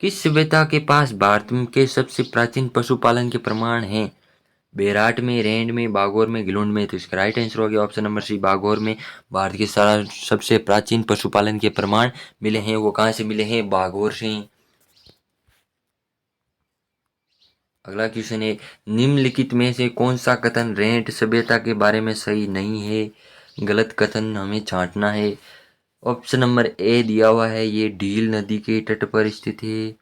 किस सभ्यता के पास भारत के सबसे प्राचीन पशुपालन के प्रमाण हैं? बेराट में, रेंड में, बागोर में, गिलोंड में। तो इसका राइट आंसर हो गया ऑप्शन नंबर सी, बागोर में। भारत के सारा सबसे प्राचीन पशुपालन के प्रमाण मिले हैं वो कहाँ से मिले हैं? बागोर से। अगला क्वेश्चन है निम्नलिखित में से कौन सा कथन रेंट सभ्यता के बारे में सही नहीं है? गलत कथन हमें छांटना है। ऑप्शन नंबर ए दिया हुआ है ये डील नदी के तट पर स्थित है।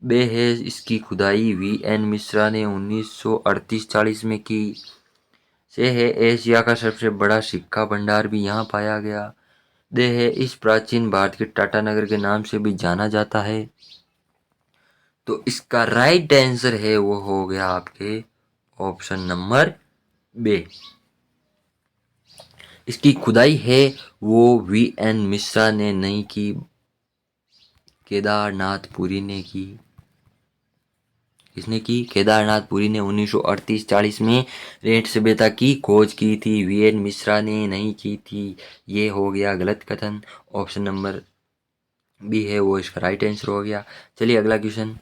बे है इसकी खुदाई वी.एन. मिश्रा ने 1938-40 में की। से है एशिया का सबसे बड़ा सिक्का भंडार भी यहाँ पाया गया। दे है इस प्राचीन भारत के टाटानगर के नाम से भी जाना जाता है। तो इसका राइट आंसर है वो हो गया आपके ऑप्शन नंबर बे। इसकी खुदाई है वो वी.एन. मिश्रा ने नहीं की, केदारनाथ पुरी ने की। किसने की? केदारनाथ पुरी ने 1938-40 में रेंट सभ्यता की खोज की थी, वी.एन. मिश्रा ने नहीं की थी। ये हो गया गलत कथन। ऑप्शन नंबर बी है वो इसका राइट आंसर हो गया। चलिए अगला क्वेश्चन।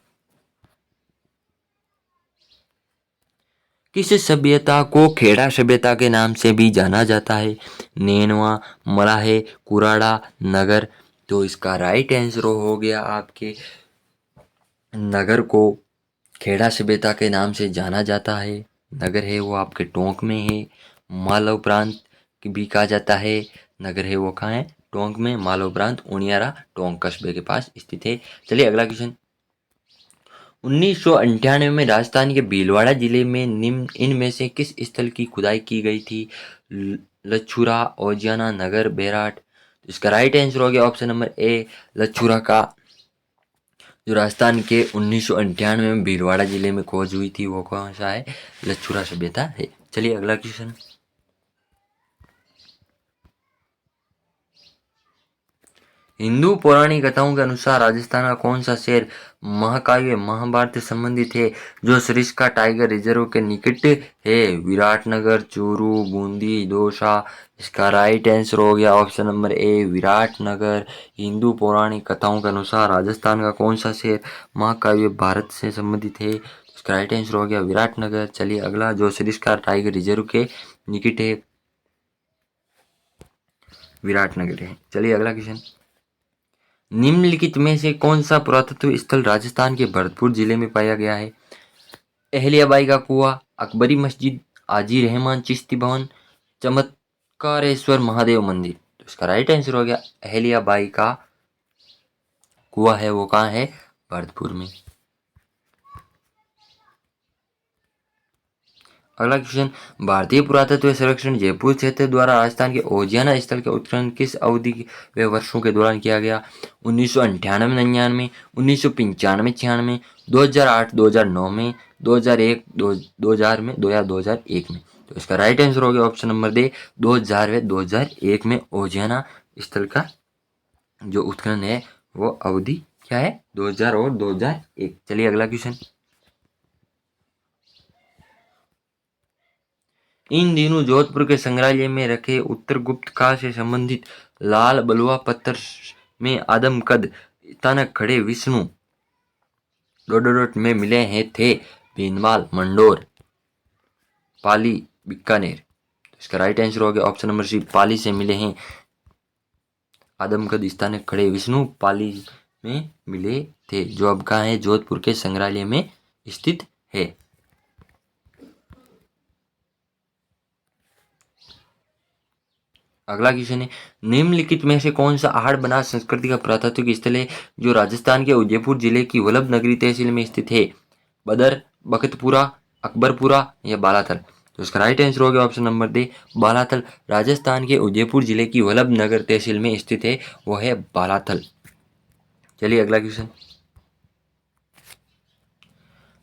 किस सभ्यता को खेड़ा सभ्यता के नाम से भी जाना जाता है? नेनवा, मलाहे, कुराड़ा, नगर। तो इसका राइट आंसर हो गया आपके नगर को खेड़ा सभ्यता के नाम से जाना जाता है। नगर है वो आपके टोंक में है। मालव प्रांत भी कहा जाता है, नगर है वो कहाँ है, टोंक में। मालवा प्रांत उनियारा टोंक कस्बे के पास स्थित है। चलिए अगला क्वेश्चन। 1998 में राजस्थान के भीलवाड़ा जिले में निम्न इनमें से किस स्थल की खुदाई की गई थी? लछुरा, ओजियाना, नगर, बेराट। इसका राइट आंसर हो गया ऑप्शन नंबर ए, लछुरा का जो राजस्थान के 1998 में भीलवाड़ा जिले में खोज हुई थी वो कौन सा है, लछुरा सभ्यता है। चलिए अगला क्वेश्चन। हिंदू पौराणिक कथाओं के अनुसार राजस्थान का कौन सा शहर महाकाव्य महाभारत से संबंधित है जो सरिस्का टाइगर रिजर्व के निकट है? विराटनगर, चूरू, बूंदी, दौसा। इसका राइट आंसर हो गया ऑप्शन नंबर ए, विराटनगर। हिंदू पौराणिक कथाओं के अनुसार राजस्थान का कौन सा शहर महाकाव्य भारत से संबंधित है? इसका राइट आंसर हो गया विराटनगर। चलिए अगला, जो सरिस्का टाइगर रिजर्व के निकट है, विराटनगर है। चलिए अगला क्वेश्चन। निम्नलिखित में से कौन सा पुरातत्व स्थल राजस्थान के भरतपुर जिले में पाया गया है? अहलियाबाई का कुआं, अकबरी मस्जिद, आजी रहमान चिश्ती भवन, चमत्कारेश्वर महादेव मंदिर। तो इसका राइट आंसर हो गया अहलियाबाई का कुआं है वो कहाँ है, भरतपुर में। अगला क्वेश्चन। भारतीय पुरातत्व सर्वेक्षण जयपुर क्षेत्र द्वारा राजस्थान के ओजियाना स्थल का उत्खनन किस अवधि व वर्षों के दौरान किया गया? 1998-99, 1995-96, 2008, 2009 में, 2001, 2000 में, 2001 में। तो इसका राइट आंसर हो गया ऑप्शन नंबर दे, 2000 व 2001 में ओजियाना स्थल का जो उत्खनन है वो अवधि क्या है, 2000 और 2001। चलिए अगला क्वेश्चन। इन दिनों जोधपुर के संग्रहालय में रखे उत्तर गुप्त काल से संबंधित लाल बलुआ पत्थर में आदमकद अचानक खड़े विष्णु डोडोडोट में मिले हैं थे भीनमाल, मंडोर, पाली, बीकानेर। इसका राइट आंसर हो गया ऑप्शन नंबर सी, पाली से मिले हैं आदमकद स्थानक खड़े विष्णु, पाली में मिले थे, जो अब कहाँ है, जोधपुर के संग्रहालय में स्थित है। अगला क्वेश्चन है, निम्नलिखित में से कौन सा आहड़ बनास संस्कृति का पुरातात्विक स्थल है जो राजस्थान के उदयपुर जिले की वल्लभ नगरी तहसील में स्थित है? बदर, बखतपुरा, अकबरपुरा या बालाथल। तो इसका राइट आंसर हो गया ऑप्शन नंबर दे, बालाथल। राजस्थान के उदयपुर जिले की वल्लभ नगर तहसील में स्थित है वो है बालाथल। चलिए अगला क्वेश्चन।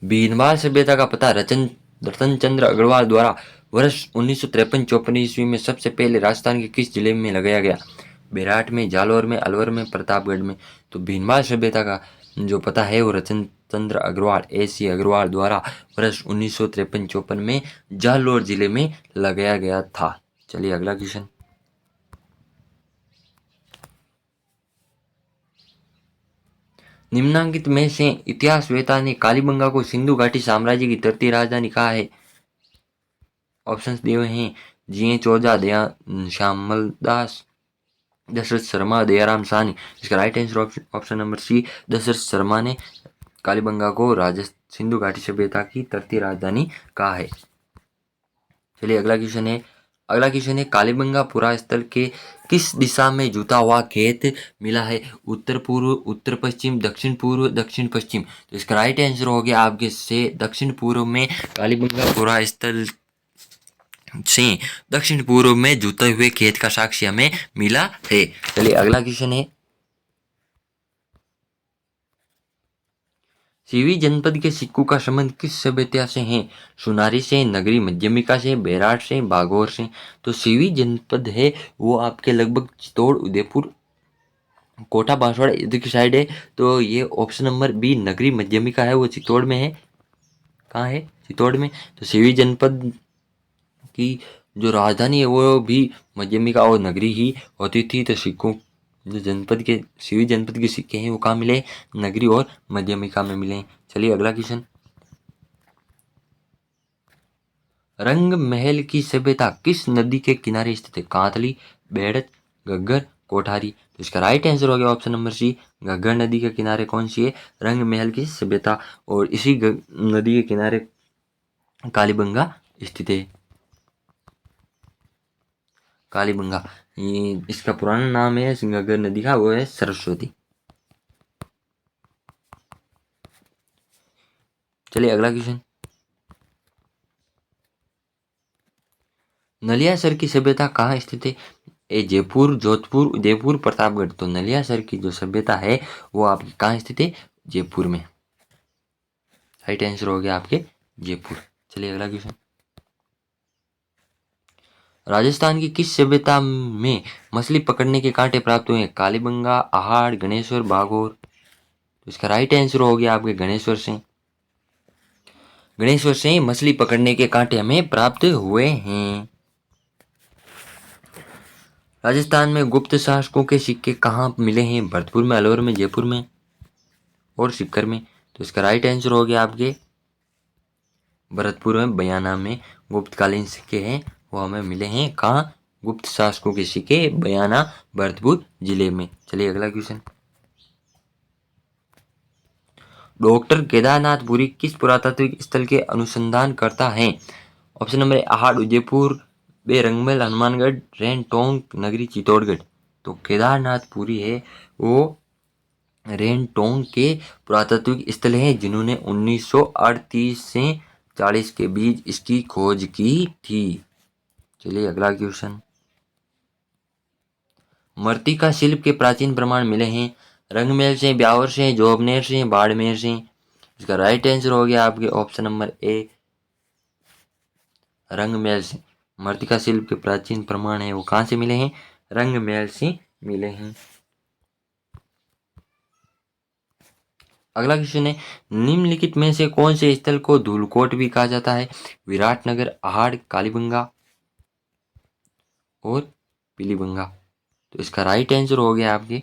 भीनमाल सभ्यता का पता रतन चंद्र अग्रवाल द्वारा वर्ष 1953-54 ईस्वी में सबसे पहले राजस्थान के किस जिले में लगाया गया? बेराट में, जालौर में, अलवर में, प्रतापगढ़ में। तो भीनमाल सभ्यता का जो पता है वो रतन चंद्र अग्रवाल, AC अग्रवाल द्वारा वर्ष 1953-54 में जालौर जिले में लगाया गया था। चलिए अगला क्वेश्चन। निम्नांकित में से इतिहासवेता ने कालीबंगा को सिंधु घाटी साम्राज्य की तृतीय राजधानी कहा है? ऑप्शंस दिए हुए हैं, जीए चौजा, दया श्यामल दास, दशरथ शर्मा, दयाराम साहनी। इसका right answer option number C, Dasharath Sharma ने कालीबंगा को सिंधु घाटी सभ्यता की तृतीय राजधानी कहा है। चलिए अगला क्वेश्चन है। अगला क्वेश्चन है, कालीबंगा पुरा स्थल के किस दिशा में जुता हुआ खेत मिला है? उत्तर पूर्व, उत्तर पश्चिम, दक्षिण पूर्व, दक्षिण पश्चिम। तो इसका राइट आंसर हो गया आपके से दक्षिण पूर्व में कालीबंगा पुरा स्थल से दक्षिण पूर्व में जुते हुए खेत का साक्ष्य हमें मिला है। चलिए अगला क्वेश्चन है, सीवी जनपद के सिक्कों का संबंध किस सभ्यता से है? सुनारी से, नगरी मध्यमिका से, बेराट से, बागौर से। तो सीवी जनपद है वो आपके लगभग चित्तौड़, उदयपुर, कोटा, बांसवाड़ा इधर की साइड है। तो ये ऑप्शन नंबर बी, नगरी मध्यमिका है वो चित्तौड़ में है। कहाँ है? चित्तौड़ में। तो सीवी जनपद की जो राजधानी है वो भी मध्यमिका और नगरी ही होती थी। तो सिक्कों जो जनपद के सीवी जनपद के सिक्के हैं वो कहाँ मिले? नगरी और मध्यमिका में मिले। चलिए अगला क्वेश्चन। रंग महल की सभ्यता किस नदी के किनारे स्थित है? कांतली, बेड़त, घग्गर, कोठारी। तो इसका राइट आंसर हो गया ऑप्शन नंबर सी, घग्गर नदी के किनारे कौन सी है? रंग महल की सभ्यता। और इसी नदी के किनारे कालीबंगा स्थित है। कालीबंगा, इसका पुराना नाम है गंगा नदी का, वो है सरस्वती। चलिए अगला क्वेश्चन। नलियासर की सभ्यता कहाँ स्थित है? ये जयपुर, जोधपुर, उदयपुर, प्रतापगढ़। तो नलियासर की जो सभ्यता है वो आपकी कहाँ स्थित है? जयपुर में। राइट आंसर हो गया आपके जयपुर। चलिए अगला क्वेश्चन। राजस्थान की किस सभ्यता में मछली पकड़ने के कांटे प्राप्त हुए हैं? कालीबंगा, आहड़, गणेश्वर, बागोर। तो इसका राइट आंसर हो गया आपके गणेश्वर से। गणेश्वर से मछली पकड़ने के कांटे हमें प्राप्त हुए हैं। राजस्थान में गुप्त शासकों के सिक्के कहाँ मिले हैं? भरतपुर में, अलवर में, जयपुर में और सीकर में। तो इसका राइट आंसर हो गया आपके भरतपुर में, बयाना में गुप्तकालीन सिक्के हैं वो हमें मिले हैं। कहाँ? गुप्त शासकों के सिक्के बयाना, भरतपुर जिले में। चलिए अगला क्वेश्चन। डॉक्टर केदारनाथपुरी किस पुरातात्विक स्थल के अनुसंधान करता है? Option number A Ahar, Udaipur, बे रंगमहल, हनुमानगढ़, रेन टोंक नगरी, चित्तौड़गढ़। तो केदारनाथपुरी है वो रेन टोंक के पुरातात्विक स्थल हैं जिन्होंने 1938 से 40 के बीच इसकी खोज की थी। चलिए अगला क्वेश्चन। मृत्तिका शिल्प के प्राचीन प्रमाण मिले हैं? रंगमहल से, ब्यावर से, जोबनेर से, बाड़मेर से। इसका राइट आंसर हो गया आपके ऑप्शन नंबर ए रंगमहल से। मृत्तिका शिल्प के प्राचीन प्रमाण है वो कहाँ से मिले हैं? रंगमहल से मिले हैं। अगला क्वेश्चन है, निम्नलिखित में से कौन से स्थल को धूलकोट भी कहा जाता है? विराटनगर, आहड़, कालीबंगा और पीलीबंगा। तो इसका राइट आंसर हो गया आपके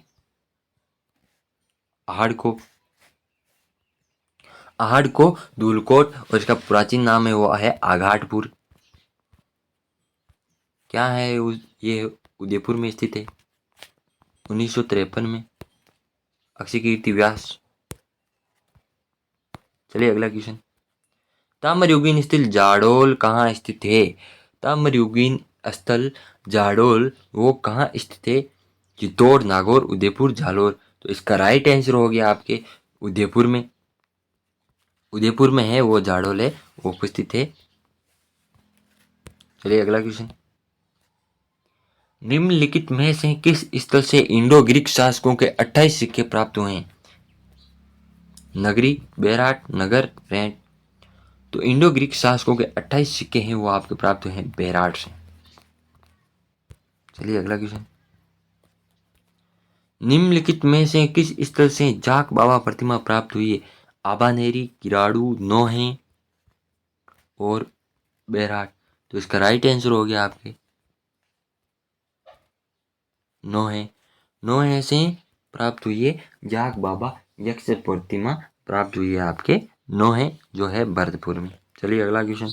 आहड़ को धूलकोट, और इसका प्राचीन नाम है वो है आघाटपुर। क्या है ये उदयपुर में स्थित है 1953 में। अक्षय कीर्ति व्यास। चलिए अगला क्वेश्चन। ताम्रयुगीन स्थल जाडोल कहाँ स्थित है? ताम्रयुगीन स्थल जाडोल वो कहाँ स्थित है? चित्तौड़, नागौर, उदयपुर, जालोर। तो इसका राइट आंसर हो गया आपके उदयपुर में। उदयपुर में है वो जाडोल है वो उपस्थित है। चलिए अगला क्वेश्चन। निम्नलिखित में से किस स्थल से इंडो ग्रीक शासकों के 28 सिक्के प्राप्त हुए हैं? नगरी, बेराट, नगर, रेंट। तो इंडो ग्रीक शासकों के 28 सिक्के हैं वो आपके प्राप्त हुए हैं बेराट से। चलिए अगला क्वेश्चन। निम्नलिखित में से किस स्थल से जाक बाबा प्रतिमा प्राप्त हुई है? आबानेरी, किराड़ू, नोहे और बेराट। तो इसका राइट आंसर हो गया आपके नोहे। नोहे से प्राप्त हुई है जाक बाबा यक्ष प्रतिमा प्राप्त हुई है आपके नोहे जो है भरतपुर में। चलिए अगला क्वेश्चन।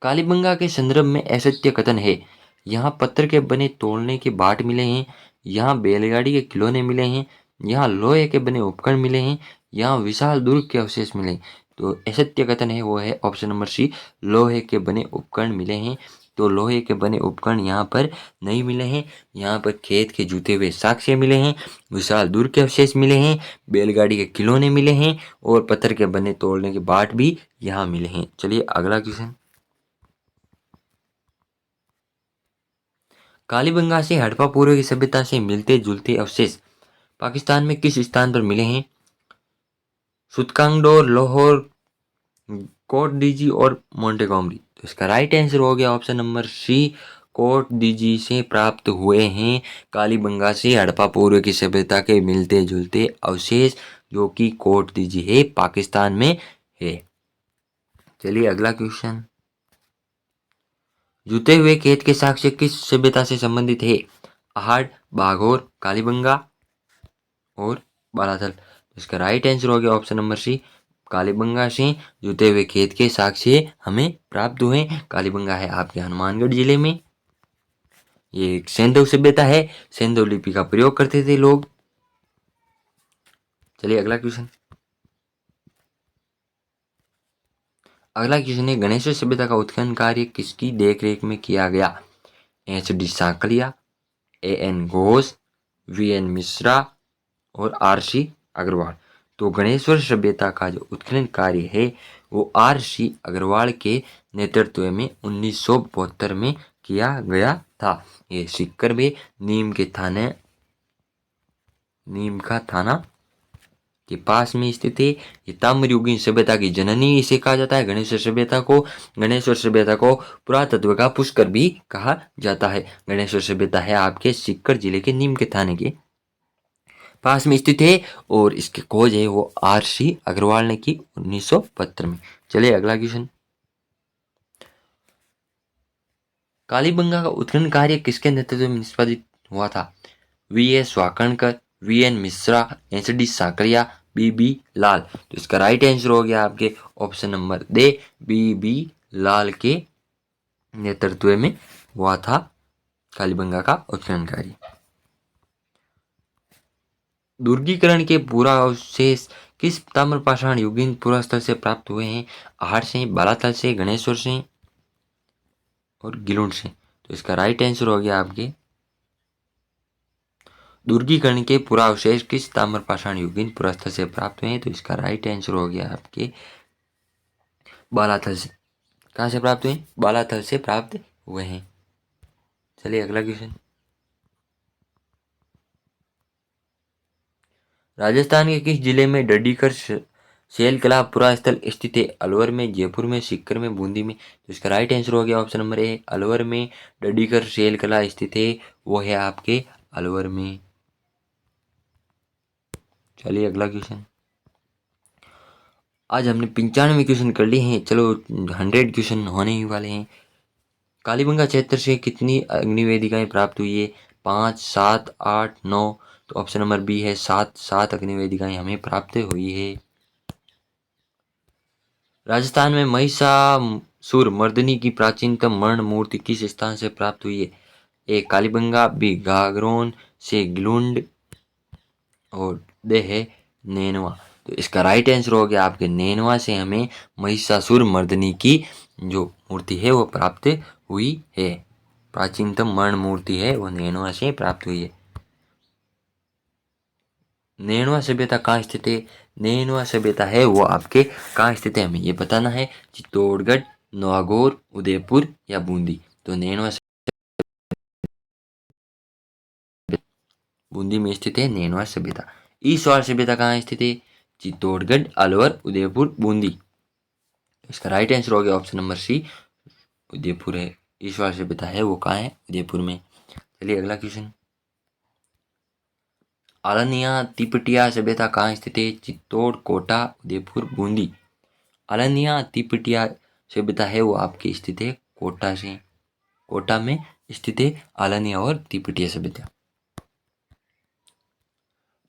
कालीबंगा के संदर्भ में असत्य कथन है? यहाँ पत्थर के बने तोड़ने के बाट मिले हैं, यहाँ बैलगाड़ी के खिलौने मिले हैं, यहाँ लोहे के बने उपकरण मिले हैं, यहाँ विशाल दुर्ग के अवशेष मिले हैं। तो असत्य कथन है वो है ऑप्शन नंबर सी, लोहे के बने उपकरण मिले हैं। तो लोहे के बने उपकरण यहाँ पर नहीं मिले हैं। यहाँ पर खेत के जूते हुए साक्ष्य मिले हैं, विशाल दुर्ग के अवशेष मिले हैं, बैलगाड़ी के खिलौने मिले हैं और पत्थर के बने तोड़ने के बाट भी यहाँ मिले हैं। चलिए अगला क्वेश्चन। कालीबंगा से हड़प्पा पूर्व की सभ्यता से मिलते जुलते अवशेष पाकिस्तान में किस स्थान पर मिले हैं? सुतकांगडोर, लाहौर, कोट डीजी और मोंटेगोमरी। तो इसका राइट आंसर हो गया option number C, Kot Diji से प्राप्त हुए हैं कालीबंगा से हड़प्पा पूर्व की सभ्यता के मिलते जुलते अवशेष, जो कि कोट डीजी है पाकिस्तान में है। चलिए अगला क्वेश्चन। जुते हुए खेत के साक्ष्य किस सभ्यता से संबंधित है? आहड़, बाघोर, कालीबंगा और बालाथल। इसका राइट आंसर हो गया ऑप्शन नंबर सी, कालीबंगा से जुते हुए खेत के साक्ष्य हमें प्राप्त हुए। कालीबंगा है आपके हनुमानगढ़ जिले में। ये एक सेंधव सभ्यता है, सेंधव लिपि का प्रयोग करते थे लोग। चलिए अगला क्वेश्चन। अगला क्वेश्चन है, गणेश सभ्यता का उत्खनन कार्य किसकी देखरेख में किया गया? HD. Sankalia, AN. Ghosh, VN. Mishra और आर.सी. अग्रवाल। तो गणेश्वर सभ्यता का जो उत्खनन कार्य है वो आर.सी. अग्रवाल के नेतृत्व में 1972 में किया गया था। ये सीकर में नीम का थाना के पास में स्थित है। ये ताम्रयुगीन सभ्यता की जननी इसे कहा जाता है गणेश्वर सभ्यता को। गणेश्वर सभ्यता को पुरातत्व का पुष्कर भी कहा जाता है। गणेश्वर सभ्यता है आपके सीकर जिले के नीम के थाने के पास में स्थित है और इसकी खोज है वो आर.सी. अग्रवाल ने की 1972 में। चलिए अगला क्वेश्चन, कालीबंगा का उत्खनन कार्य किसके नेतृत्व में निष्पादित हुआ था? V S. Wakankar, V N. Mishra, H D. Sankalia, B B. Lal. तो इसका राइट आंसर हो गया आपके option number D, B B. Lal के नेतृत्व में हुआ था कालीबंगा का उत्खनन कार्य। दुर्गीकरण के पूरा अवशेष किस ताम्रपाषाण युगीन पुरास्थल से प्राप्त हुए हैं? आहट से, बालाथल से, गणेश्वर से और गिलुंड से। तो इसका राइट आंसर हो गया आपके दुर्गीकरण के पुरावशेष किस ताम्रपाषाण युगीन पुरास्थल से प्राप्त हुए हैं? तो इसका राइट आंसर हो गया आपके बालाथल से। कहाँ से प्राप्त हुए? बालाथल से प्राप्त हुए हैं। चलिए अगला क्वेश्चन, राजस्थान के किस जिले में डडीकर शैल कला पुरास्थल स्थित है? अलवर में, जयपुर में, सीकर में, बूंदी में। तो इसका राइट आंसर हो गया ऑप्शन नंबर ए, अलवर में डडीकर शैल कला स्थित है, वो है आपके अलवर में। चलिए अगला क्वेश्चन, आज हमने 95 क्वेश्चन कर लिए हैं, चलो 100 क्वेश्चन होने ही वाले हैं। कालीबंगा क्षेत्र से कितनी अग्निवेदिकाएं प्राप्त हुई है? 5, 7, 8, 9। तो ऑप्शन नंबर बी है 7 अग्निवेदिकाएं हमें प्राप्त हुई है। राजस्थान में महिषासुर मर्दिनी की प्राचीनतम मरण मूर्ति किस स्थान से प्राप्त हुई है? ए कालीबंगा, बी गागरोन, से गिलुंड और दे है नैनवा। तो इसका राइट आंसर हो गया आपके नैनवा से हमें महिषासुर मर्दिनी की जो मूर्ति है वो प्राप्त हुई है। प्राचीनतम मरण मूर्ति है वो नैनवा से प्राप्त हुई है। नैनवा सभ्यता कहाँ स्थित है? नैनवा सभ्यता है वो आपके कहाँ स्थित है हमें ये बताना है। चित्तौड़गढ़, नागौर, उदयपुर या बूंदी। तो नैनवा बूंदी में स्थित है नैनवा सभ्यता। ईश्वर सभ्यता कहाँ स्थित है? चित्तौड़गढ़, अलवर, उदयपुर, बूंदी। इसका राइट आंसर हो गया ऑप्शन नंबर सी, उदयपुर है। ईश्वर सभ्यता है वो कहाँ है? उदयपुर में। चलिए अगला क्वेश्चन, आलनिया तिपटिया सभ्यता कहाँ स्थित है? चित्तौड़, कोटा, उदयपुर, बूंदी। आलनिया तिपटिया सभ्यता है वो आपकी स्थित है कोटा में स्थित है आलनिया और तिपटिया सभ्यता।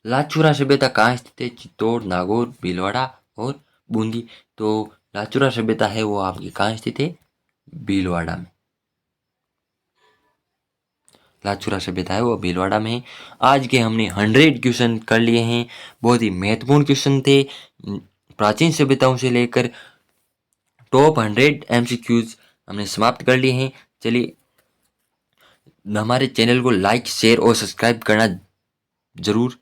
लाचुरा सभ्यता कहाँ स्थित है? चित्तौड़, नागौर, भीलवाड़ा और बूंदी। तो लाचुरा सभ्यता है वो आपकी कहाँ स्थित है? भीलवाड़ा में। लाचुरा सभ्यता है वो भीलवाड़ा में है। आज के हमने 100 क्वेश्चन कर लिए हैं, बहुत ही महत्वपूर्ण क्वेश्चन थे। प्राचीन सभ्यताओं से लेकर टॉप 100 MCQs हमने समाप्त कर लिए हैं। चलिए हमारे चैनल को लाइक, शेयर और सब्सक्राइब करना जरूर